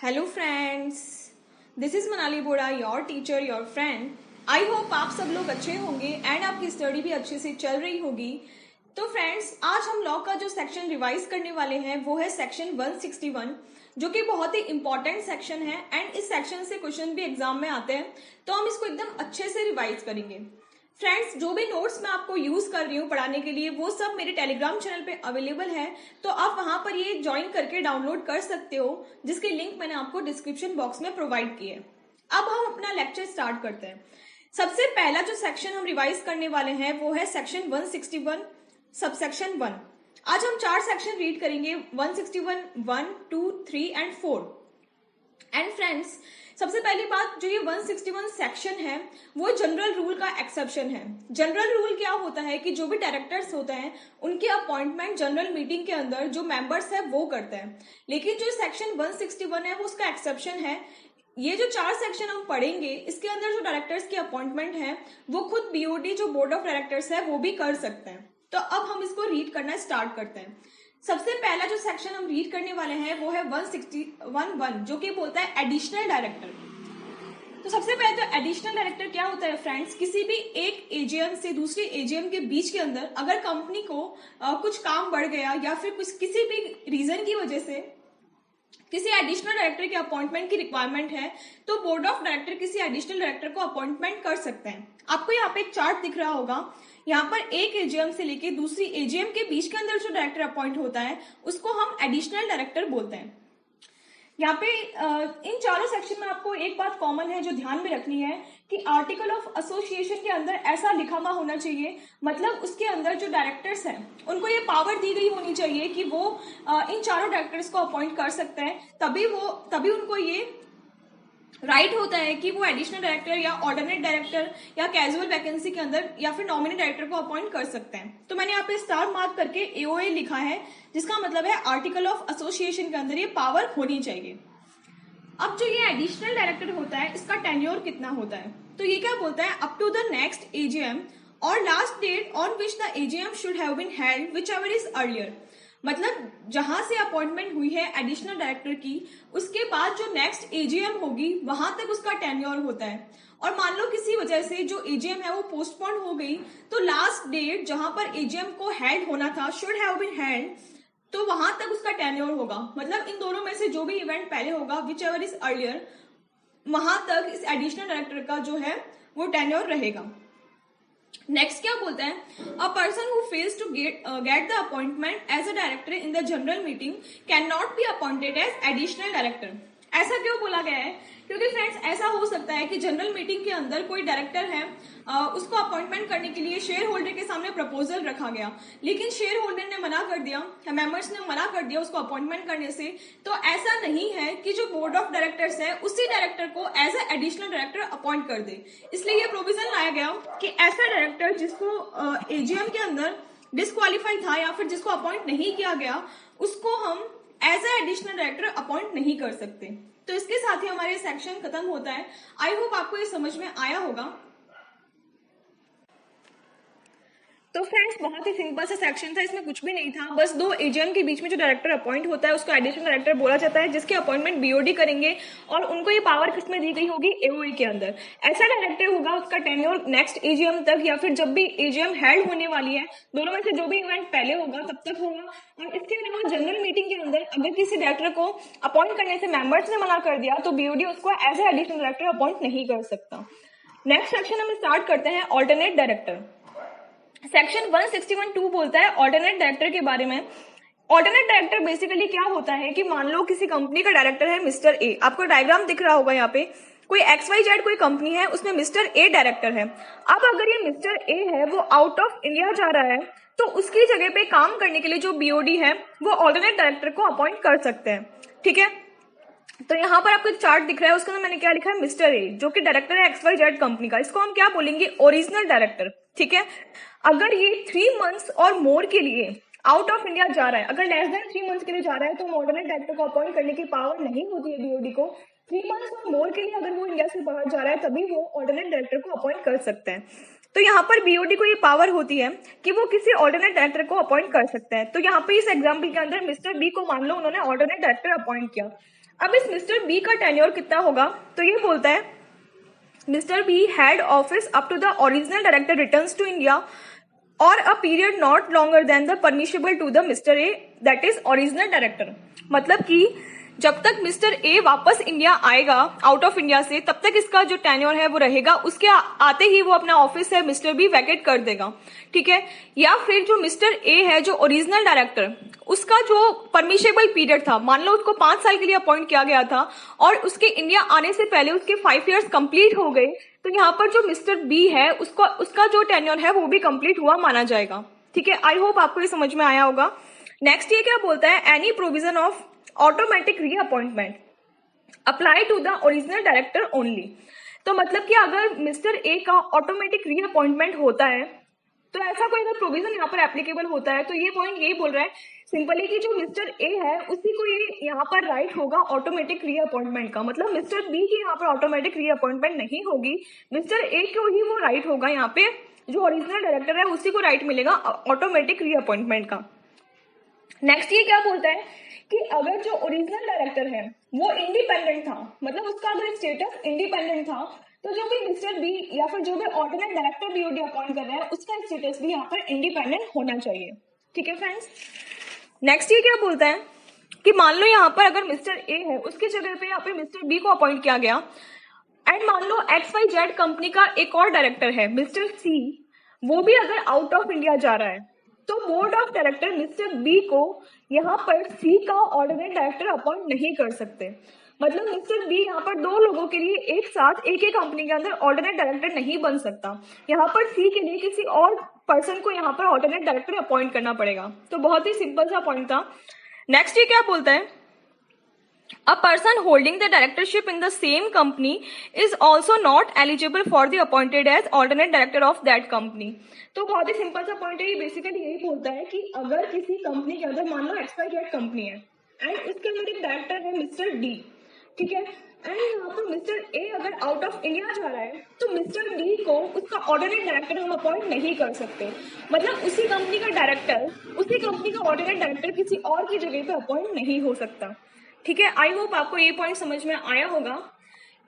Hello friends, this is Manali Bora, your teacher, your friend. I hope आप सब लोग अच्छे होंगे एंड आपकी स्टडी भी अच्छे से चल रही होगी। तो फ्रेंड्स, आज हम लॉ का जो सेक्शन रिवाइज करने वाले हैं वो है सेक्शन 161, जो कि बहुत ही इंपॉर्टेंट सेक्शन है एंड इस सेक्शन से क्वेश्चन भी एग्जाम में आते हैं, तो हम इसको एकदम अच्छे से रिवाइज करेंगे। फ्रेंड्स, जो भी नोट्स मैं आपको यूज कर रही हूँ पढ़ाने के लिए वो सब मेरे टेलीग्राम चैनल पे अवेलेबल है, तो आप वहां पर ये ज्वाइन करके डाउनलोड कर सकते हो, जिसके लिंक मैंने आपको डिस्क्रिप्शन बॉक्स में प्रोवाइड की है। अब हम अपना लेक्चर स्टार्ट करते हैं। सबसे पहला जो सेक्शन हम रिवाइज करने वाले हैं वो है सेक्शन 161 सबसेक्शन 1। आज हम 4 सेक्शन रीड करेंगे, 161, 1, 2, 3 एंड 4। एंड फ्रेंड्स, सबसे पहली बात, जो ये 161 सेक्शन है वो जनरल रूल का एक्सेप्शन है। जनरल रूल क्या होता है कि जो भी डायरेक्टर्स होते हैं उनके अपॉइंटमेंट जनरल मीटिंग के अंदर जो मेंबर्स है वो करते हैं, लेकिन जो सेक्शन 161 है वो उसका एक्सेप्शन है। ये जो 4 सेक्शन हम पढ़ेंगे इसके अंदर जो डायरेक्टर्स की अपॉइंटमेंट है वो खुद बीओडी जो बोर्ड ऑफ डायरेक्टर्स है वो भी कर सकते हैं। तो अब हम इसको रीड करना स्टार्ट करते हैं। सबसे पहला जो सेक्शन हम रीड करने वाले हैं वो है 161 जो कि बोलता है एडिशनल डायरेक्टर। तो सबसे पहले तो एडिशनल डायरेक्टर क्या होता है फ्रेंड्स, किसी भी एक एजीएम से दूसरी एजीएम के बीच के अंदर अगर कंपनी को कुछ काम बढ़ गया या फिर कुछ किसी भी रीजन की वजह से किसी एडिशनल डायरेक्टर के अपॉइंटमेंट की रिक्वायरमेंट है तो बोर्ड ऑफ डायरेक्टर किसी एडिशनल डायरेक्टर को अपॉइंटमेंट कर सकते हैं। आपको यहाँ पे एक चार्ट दिख रहा होगा, यहाँ पर एक एजीएम से लेके दूसरी एजीएम के बीच के अंदर जो डायरेक्टर अपॉइंट होता है उसको हम एडिशनल डायरेक्टर बोलते हैं। यहाँ पे इन चारों सेक्शन में आपको एक बात कॉमन है जो ध्यान में रखनी है कि आर्टिकल ऑफ एसोसिएशन के अंदर ऐसा लिखा हुआ होना चाहिए, मतलब उसके अंदर जो डायरेक्टर्स हैं उनको ये पावर दी गई होनी चाहिए कि वो इन चारों डायरेक्टर्स को अपॉइंट कर सकते हैं, तभी उनको ये राइट होता है कि वो एडिशनल डायरेक्टर या ऑर्डिनेट डायरेक्टर या कैजुअल वैकेंसी के अंदर या फिर नॉमिनी डायरेक्टर को अपॉइंट कर सकते हैं। तो मैंने यहाँ पे स्टार मार्क करके एओए लिखा है, जिसका मतलब है आर्टिकल ऑफ एसोसिएशन के अंदर ये पावर होनी चाहिए। अब जो ये एडिशनल डायरेक्टर होता है इसका टेन्योर कितना होता है, तो ये क्या बोलता है, up to the next AGM और last date on which the AGM should have been held whichever is earlier. मतलब जहां से अपॉइंटमेंट हुई है एडिशनल डायरेक्टर की उसके बाद जो नेक्स्ट एजीएम होगी वहां तक उसका टेन्योर होता है। और मान लो किसी वजह से जो एजीएम है वो पोस्टपोन हो गई तो लास्ट डेट जहां पर एजीएम को हेल्ड होना था, शुड हैव बीन हेल्ड, तो वहां तक उसका टेन्योर होगा। मतलब इन दोनों में से जो भी इवेंट पहले होगा विच एवर इज अर्लियर, वहां तक इस एडिशनल डायरेक्टर का जो है वो टेन्योर रहेगा। नेक्स्ट क्या बोलता है, a person who fails to get the appointment as a director in the general meeting can not be appointed as additional director. ऐसा क्यों बोला गया है, क्योंकि फ्रेंड्स ऐसा हो सकता है कि जनरल मीटिंग के अंदर कोई डायरेक्टर है, उसको अपॉइंटमेंट करने के लिए शेयर होल्डर के सामने प्रपोजल रखा गया, लेकिन शेयर होल्डर ने मना कर दिया, मेंबर्स ने मना कर दिया उसको अपॉइंटमेंट करने से। तो ऐसा नहीं है कि जो बोर्ड ऑफ डायरेक्टर्स है उसी डायरेक्टर को as a additional director appoint कर दे। इसलिए ये प्रोविजन लाया गया कि ऐसा डायरेक्टर जिसको एजीएम के अंदर डिस्क्वालीफाई था या फिर जिसको अपॉइंट नहीं किया गया उसको हम as a additional director appoint नहीं कर सकते। तो इसके साथ ही हमारे सेक्शन खत्म होता है। आई होप आपको ये समझ में आया होगा। तो फ्रेंड्स, बहुत ही सिंपल सा सेक्शन था, इसमें कुछ भी नहीं था, बस दो एजीएम के बीच में जो डायरेक्टर अपॉइंट होता है उसको एडिशनल डायरेक्टर बोला जाता है, जिसके अपॉइंटमेंट बीओडी करेंगे और उनको ये पावर किसमें दी गई होगी, एओए के अंदर। ऐसा डायरेक्टर होगा उसका टेन्योर नेक्स्ट एजीएम तक या फिर जब भी एजीएम हेल्ड होने वाली है, दोनों में से जो भी इवेंट पहले होगा तब तक होगा। और इसके अलावा जनरल मीटिंग के अंदर अगर किसी डायरेक्टर को अपॉइंट करने से मेंबर्स ने मना कर दिया तो बीओडी उसको as a additional director appoint नहीं कर सकता। नेक्स्ट सेक्शन हम स्टार्ट करते हैं ऑल्टरनेट डायरेक्टर। सेक्शन 161(2) बोलता है ऑल्टरनेट डायरेक्टर के बारे में। ऑल्टरनेट डायरेक्टर बेसिकली क्या होता है कि मान लो किसी कंपनी का डायरेक्टर है मिस्टर ए, आपको डायग्राम दिख रहा होगा यहाँ पे, कोई XYZ कोई कंपनी है उसमें मिस्टर ए डायरेक्टर है। अब अगर ये मिस्टर ए है वो आउट ऑफ इंडिया जा रहा है तो उसकी जगह पे काम करने के लिए जो बीओडी है वो ऑल्टरनेट डायरेक्टर को अपॉइंट कर सकते हैं। ठीक है, तो यहाँ पर आपको एक चार्ट दिख रहा है, उसके अंदर मैंने क्या लिखा है, मिस्टर ए जो कि डायरेक्टर है XYZ कंपनी का, इसको हम क्या बोलेंगे, ओरिजिनल डायरेक्टर। ठीक है, अगर ये 3 मंथ्स और मोर के लिए आउट ऑफ इंडिया जा रहा है, अगर लेस देन 3 मंथ्स के लिए जा रहा है तो ऑल्टरनेट डायरेक्टर को अपॉइंट करने की पावर नहीं होती है बीओडी को। 3 मंथ्स और मोर के लिए अगर वो इंडिया से बाहर जा रहा है तभी वो ऑल्टरनेट डायरेक्टर को अपॉइंट कर सकते हैं। तो यहाँ पर बीओडी को ये पावर होती है कि वो किसी ऑल्टरनेट डायरेक्टर को अपॉइंट कर सकते हैं। तो यहाँ पे इस एग्जाम्पल के अंदर मिस्टर बी को मान लो उन्होंने ऑल्टरनेट डायरेक्टर अपॉइंट किया। अब इस मिस्टर बी का टेन्योर कितना होगा, तो ये बोलता है mister B had office up to the original director returns to India और a period not longer than the permissible to the mister A that is original director. मतलब कि जब तक मिस्टर ए वापस इंडिया आएगा आउट ऑफ इंडिया से, तब तक इसका जो टेन्योर है वो रहेगा, उसके आते ही वो अपना ऑफिस है मिस्टर बी वैकेट कर देगा, ठीक है। या फिर जो मिस्टर ए है जो ओरिजिनल डायरेक्टर, उसका जो परमिशेबल पीरियड था, मान लो उसको 5 साल के लिए अपॉइंट किया गया था और उसके इंडिया आने से पहले उसके 5 ईयर्स कंप्लीट हो गए, तो यहाँ पर जो मिस्टर बी है उसका जो टेन्योर है वो भी कंप्लीट हुआ माना जाएगा, ठीक है। आई होप आपको ये समझ में आया होगा। नेक्स्ट ये क्या बोलता है, any provision of automatic reappointment apply to the original director only. तो मतलब कि अगर मिस्टर ए का ऑटोमेटिक रीअपॉइंटमेंट होता है, तो ऐसा कोई अगर प्रोविजन यहाँ पर एप्लीकेबल होता है, तो ये पॉइंट यही बोल रहा है सिंपली कि जो मिस्टर ए है उसी को ये यहाँ पर राइट होगा ऑटोमेटिक रीअपॉइंटमेंट का। मतलब मिस्टर बी की यहाँ पर ऑटोमेटिक रीअपॉइंटमेंट नहीं होगी, मिस्टर ए को ही वो राइट होगा, यहाँ पे जो ओरिजिनल डायरेक्टर है उसी को राइट मिलेगा ऑटोमेटिक रीअपॉइंटमेंट का। नेक्स्ट ये क्या बोलता है कि अगर जो ओरिजिनल डायरेक्टर है वो इंडिपेंडेंट था, मतलब उसका अगर स्टेटस इंडिपेंडेंट था, तो जो भी मिस्टर बी या फिर जो भी ऑल्टरनेट डायरेक्टर बीओडी अपॉइंट कर रहा है उसका स्टेटस भी यहाँ पर इंडिपेंडेंट होना चाहिए, ठीक है फ्रेंड्स। नेक्स्ट ये क्या बोलता है कि मान लो यहाँ पर अगर मिस्टर ए है उसकी जगह पे यहाँ पे मिस्टर बी को अपॉइंट किया गया, एंड मान लो XYZ कंपनी का एक और डायरेक्टर है मिस्टर सी, वो भी अगर आउट ऑफ इंडिया जा रहा है, तो board of director mister B को यहाँ पर सी का ऑर्डिनेट डायरेक्टर अपॉइंट नहीं कर सकते। मतलब मिस्टर बी यहाँ पर 2 लोगों के लिए एक साथ एक ही कंपनी के अंदर ऑर्डिनेट डायरेक्टर नहीं बन सकता, यहाँ पर सी के लिए किसी और पर्सन को यहाँ पर ऑर्डिनेट डायरेक्टर अपॉइंट करना पड़ेगा। तो बहुत ही सिंपल सा पॉइंट था। नेक्स्ट ये क्या बोलता है, a person holding the directorship in the same company is also not eligible for the appointed as alternate director of that company। तो बहुत ही सिंपल सा पॉइंट है, ये बेसिकली यही बोलता है कि अगर किसी कंपनी के अंदर मान लो XYZ कंपनी है एंड उसके अंदर एक डायरेक्टर है मिस्टर डी, ठीक है, एंड यहाँ पर मिस्टर ए अगर आउट ऑफ इंडिया जा रहा है तो मिस्टर डी को उसका ऑर्डिनेट डायरेक्टर हम अपॉइंट नहीं कर सकते। मतलब उसी कंपनी का डायरेक्टर उसी कंपनी का ऑर्डिनेट डायरेक्टर किसी और की जगह पे अपॉइंट नहीं हो सकता, ठीक है। आई होप आपको ये पॉइंट समझ में आया होगा।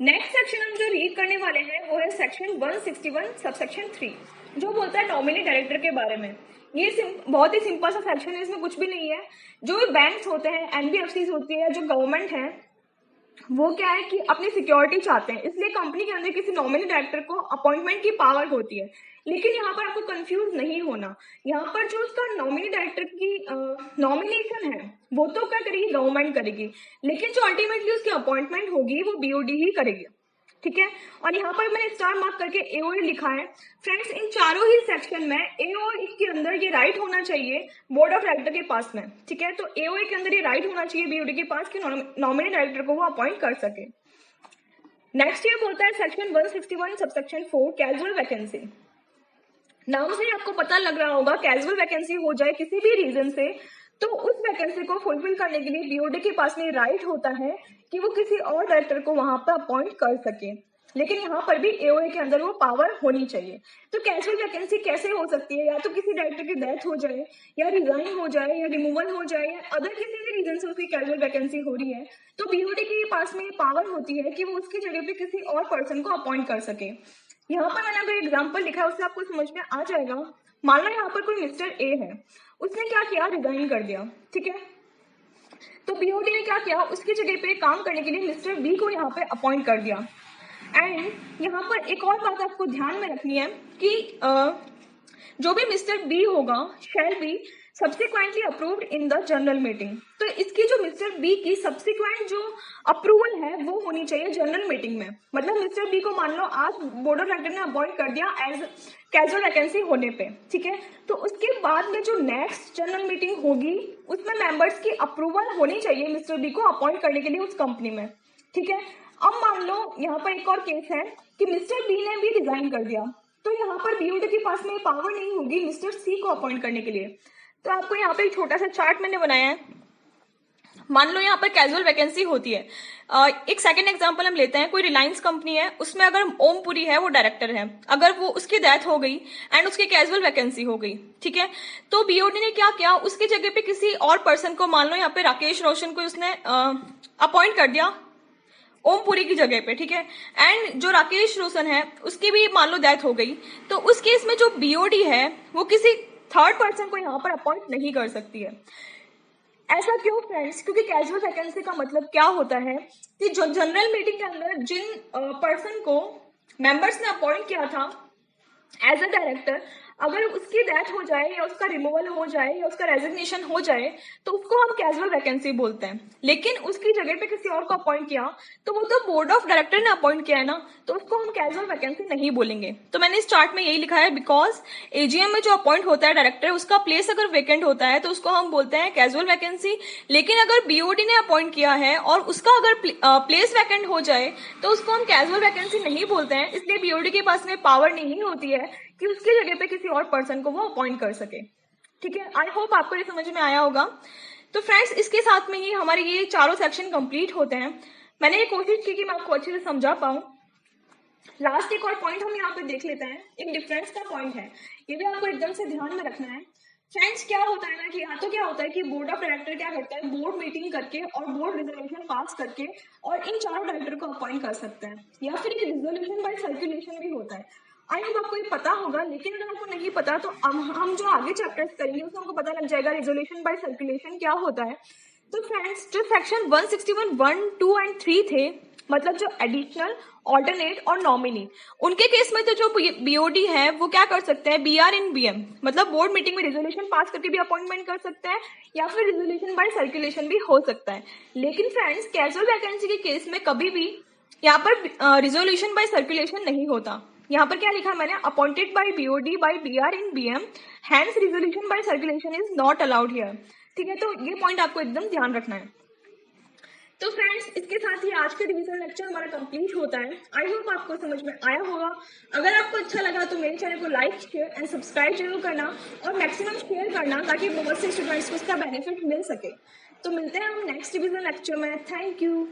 नेक्स्ट सेक्शन हम जो रीड करने वाले हैं वो है सेक्शन 161 सबसेक्शन 3, जो बोलता है नॉमिनी डायरेक्टर के बारे में। ये बहुत ही सिंपल सा सेक्शन है, इसमें कुछ भी नहीं है। जो भी बैंक्स होते हैं, एनबीएफसी होती है, जो गवर्नमेंट है, वो क्या है कि अपनी सिक्योरिटी चाहते हैं, इसलिए कंपनी के अंदर किसी नॉमिनी डायरेक्टर को अपॉइंटमेंट की पावर होती है। लेकिन यहाँ पर आपको कंफ्यूज नहीं होना, यहाँ पर जो उसका नॉमिनी डायरेक्टर की नॉमिनेशन है वो तो क्या करेगी, गवर्नमेंट करेगी, लेकिन जो अल्टीमेटली उसकी अपॉइंटमेंट होगी वो बीओडी ही करेगी, ठीक है। और यहाँ पर मैंने स्टार मार्क करके एओए लिखा है। फ्रेंड्स, इन चारों ही सेक्शन में एओए के अंदर ये राइट होना चाहिए बोर्ड ऑफ डायरेक्टर के पास में, ठीक है। तो एओए के अंदर ये राइट होना चाहिए बीओडी के पास कि नॉमिनी डायरेक्टर को वो अपॉइंट कर सके। नेक्स्ट ये बोलता है सेक्शन 161 सबसेक्शन 4 कैजुअल वैकेंसी। नाम से आपको पता लग रहा होगा, कैजुअल वैकेंसी हो जाए किसी भी रीजन से, तो उस वैकेंसी को फुलफिल करने के लिए बीओडी के पास में राइट होता है कि वो किसी और डायरेक्टर को वहां पर अपॉइंट कर सके। लेकिन यहाँ पर भी एओए के अंदर वो पावर होनी चाहिए। तो कैजुअल वैकेंसी कैसे हो सकती है, या तो किसी डायरेक्टर की डेथ हो जाए, या रिजाइन हो जाए, या रिमूवल हो जाए, या अदर किसी भी रीजन से उसकी कैजुअल वैकेंसी हो रही है, तो बीओडी के पास में पावर होती है कि वो उसकी जगह पे किसी और पर्सन को अपॉइंट कर सके। यहाँ पर मैंने अगर एग्जाम्पल लिखा है उससे आपको समझ में आ जाएगा। मान लो यहाँ पर कोई मिस्टर ए है, उसने क्या किया, रिजाइन कर दिया, ठीक है। तो बीओडी ने क्या किया, उसकी जगह पे काम करने के लिए मिस्टर बी को यहाँ पे अपॉइंट कर दिया। एंड यहाँ पर एक और बात आपको ध्यान में रखनी है कि जो भी मिस्टर बी होगा shall be subsequently approved in the general meeting. तो इसकी जो मिस्टर बी की सब्सिक्वेंट जो अप्रूवल है वो होनी चाहिए जनरल मीटिंग में। मतलब मिस्टर बी को मान लो आज बोर्ड ऑफ डायरेक्टर ने अपॉइंट कर दिया एज कैजुअल वैकेंसी होने पे, ठीक है। तो उसके बाद में जो नेक्स्ट जनरल मीटिंग होगी उसमें मेंबर्स की अप्रूवल होनी चाहिए मिस्टर बी को अपॉइंट करने के लिए उस कंपनी में, ठीक है। अब मान लो यहाँ पर एक और केस है कि मिस्टर बी ने भी रिजाइन कर दिया, तो यहाँ पर बीओडी के पास में पावर नहीं होगी मिस्टर सी को अपॉइंट करने के लिए। तो आपको यहाँ पे एक छोटा सा चार्ट मैंने बनाया है। मान लो यहाँ पर कैजुअल वैकेंसी होती है। एक सेकंड एग्जांपल हम लेते हैं, कोई रिलायंस कंपनी है, उसमें अगर ओमपुरी है वो डायरेक्टर है, अगर वो उसकी डेथ हो गई एंड उसकी कैजुअल वैकेंसी हो गई, ठीक है, तो बीओडी ने क्या किया, उसकी जगह पे किसी और पर्सन को, मान लो यहाँ पे राकेश रोशन को उसने अपॉइंट कर दिया ओमपुरी की जगह पे, ठीक है, एंड जो राकेश रोशन है उसकी भी मान लो डेथ हो गई, तो उस केस में जो बीओडी है वो किसी थर्ड पर्सन को यहाँ पर अपॉइंट नहीं कर सकती है। ऐसा क्यों फ्रेंड्स? क्योंकि कैजुअल वैकेंसी का मतलब क्या होता है कि जो जनरल मीटिंग के अंदर जिन पर्सन को मेंबर्स ने अपॉइंट किया था एज अ डायरेक्टर, अगर उसकी डेथ हो जाए या उसका रिमूवल हो जाए या उसका रेजिग्नेशन हो जाए तो उसको हम कैजुअल वैकेंसी बोलते हैं। लेकिन उसकी जगह पे किसी और को अपॉइंट किया तो वो तो बोर्ड ऑफ डायरेक्टर ने अपॉइंट किया है ना, तो उसको हम कैजुअल वैकेंसी नहीं बोलेंगे। तो मैंने इस चार्ट में यही लिखा है, बिकॉज एजीएम में जो अपॉइंट होता है डायरेक्टर, उसका प्लेस अगर वेकेंट होता है तो उसको हम बोलते हैं कैजुअल वैकेंसी। लेकिन अगर बीओडी ने अपॉइंट किया है और उसका अगर प्लेस वैकेंट हो जाए तो उसको हम कैजुअल वैकेंसी नहीं बोलते हैं, इसलिए बीओडी के पास में पावर नहीं होती है कि उसकी जगह पे किसी और पर्सन को वो अपॉइंट कर सके। ठीक है, आई होप आपको ये समझ में आया होगा। तो फ्रेंड्स, इसके साथ में ही हमारे ये चारों सेक्शन कंप्लीट होते हैं। मैंने ये कोशिश की कि मैं आपको अच्छे से समझा पाऊं। लास्ट एक और पॉइंट हम यहाँ पे देख लेते हैं, एक डिफरेंस का पॉइंट है, ये भी आपको एकदम से ध्यान में रखना है। फ्रेंड्स, क्या होता है ना कि यहाँ तो क्या होता है कि बोर्ड ऑफ डायरेक्टर क्या करता है, बोर्ड मीटिंग करके और बोर्ड रिजोल्यूशन पास करके और इन चारों डायरेक्टर को अपॉइंट कर सकते हैं, या फिर एक रिजोल्यूशन बाय सर्कुलेशन भी होता है। आई होप आपको ये पता होगा, लेकिन अगर आपको नहीं पता तो हम जो आगे चैप्टर्स करेंगे उसमें हमको पता लग जाएगा रिजोल्यूशन बाय सर्कुलेशन क्या होता है। तो फ्रेंड्स, जो सेक्शन 161, 1, 2 एंड 3 थे, मतलब जो एडिशनल, ऑल्टरनेट और नॉमिनी, उनके केस में तो जो बीओडी है वो क्या कर सकते हैं, बीआर इन बीएम, मतलब बोर्ड मीटिंग में रिजोल्यूशन पास करके भी अपॉइंटमेंट कर सकते हैं या फिर रिजोल्यूशन बाय सर्कुलेशन भी हो सकता है। लेकिन फ्रेंड्स, कैजुअल वैकेंसी के केस में कभी भी यहाँ पर रिजोल्यूशन बाय सर्कुलेशन नहीं होता। यहाँ पर क्या लिखा मैंने, appointed by BOD by BR in BM, hence resolution by circulation is not allowed here. ठीक है, तो ये पॉइंट आपको एकदम ध्यान रखना है। तो फ्रेंड्स, इसके साथ ही आज का डिवीजन लेक्चर हमारा कंप्लीट होता है। आई होप आपको समझ में आया होगा। अगर आपको अच्छा लगा तो मेरे चैनल को लाइक, शेयर एंड सब्सक्राइब जरूर करना और मैक्सिमम शेयर करना, ताकि बहुत से स्टूडेंट्स को इसका बेनिफिट मिल सके। तो मिलते हैं हम नेक्स्ट डिवीजन लेक्चर में। Thank you.